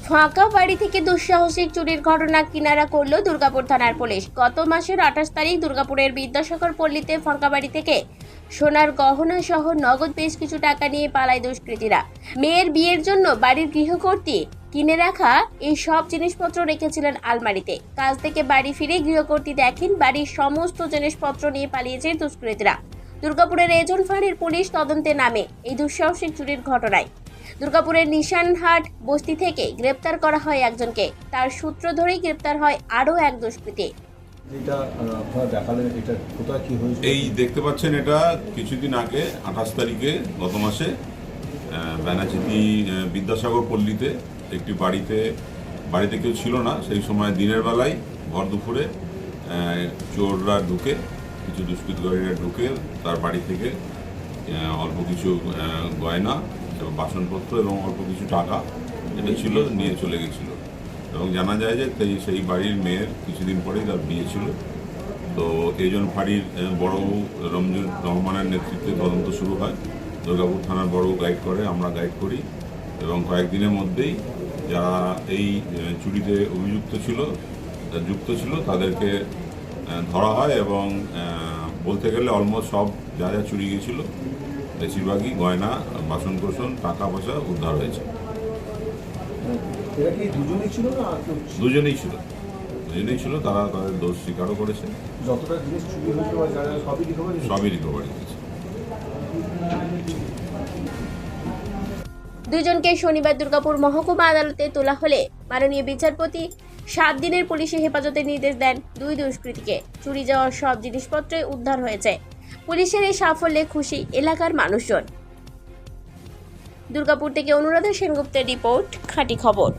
ফাঁকা বাড়ি থেকে দুঃসাহসিক চুরির ঘটনা কিনারা করল দুর্গাপুর থানার পুলিশ। গত মাসের 28 তারিখ দুর্গাপুরের বিদ্যাসাগর পল্লীতে ফাঁকা বাড়ি থেকে সোনার গহনা সহ নগদ বেশ কিছু টাকা নিয়ে পালায় দুষ্কৃতীরা। মেয়ের বিয়ের জন্য বাড়ির গৃহকর্ত্রী কিনে রাখা এই সব জিনিসপত্র রেখেছিলেন আলমারিতে। কাজ থেকে বাড়ি ফিরে গৃহকর্ত্রী দেখেন বাড়ির সমস্ত জিনিসপত্র নিয়ে পালিয়েছে দুষ্কৃতীরা। দুর্গাপুরের এজেন্ট ফাঁড়ির পুলিশ তদন্তে নামে এই দুঃসাহসিক চুরির ঘটনায়। দুর্গাপুরের নিশানহাট বস্তি থেকে গ্রেপ্তার করা হয় একজনকে। তার সূত্র ধরেই গ্রেপ্তার হয় আরও এক দুষ্কৃতী। এই দেখতে পাচ্ছেন, এটা কিছুদিন আগে 28 তারিখে গত মাসে ব্যানাচিতি বিদ্যাসাগর পল্লীতে একটি বাড়িতে কেউ ছিল না সেই সময়, দিনের বেলায় ভর দুপুরে চোররা ঢুকে, কিছু দুষ্কৃতকারীরা ঢুকে তার বাড়ি থেকে অল্প কিছু গয়না, বাসনপত্র এবং অল্প কিছু টাকা এটা ছিল নিয়ে চলে গেছিল। এবং জানা যায় যে সেই বাড়ির মেয়ের কিছুদিন পরেই তার বিয়ে ছিল। তো এজন্য ফাঁড়ির বড়বাবু রহমানের নেতৃত্বে তদন্ত শুরু হয়। দুর্গাপুর থানার বড়বাবু গাইড করে, আমরা গাইড করি, এবং কয়েকদিনের মধ্যেই যারা এই চুরিতে যুক্ত ছিল তাদেরকে ধরা হয়। এবং বলতে গেলে অলমোস্ট সব যা চুরি গিয়েছিল বেশিরভাগই গয়না, বাসনকোসন, টাকা পয়সা উদ্ধার হয়েছে। দুজনেই ছিল, তারা তাদের দোষ স্বীকারও করেছে। যতটা জিনিস চুরি হয়েছে সবই রিকভারি হয়েছে। দুজনকে শনিবার দুর্গাপুর মহকুমা আদালতে তোলা হলে মাননীয় বিচারপতি 7 দিনের পুলিশি হেফাজতের নির্দেশ দেন। দুই দুষ্কৃতীকে চুরি যাওয়ার সব জিনিসপত্র উদ্ধার হয়েছে। পুলিশের এই সাফল্যে খুশি এলাকার মানুষজন। দুর্গাপুর থেকে অনুরাধা সেনগুপ্তের রিপোর্ট, খাঁটি খবর।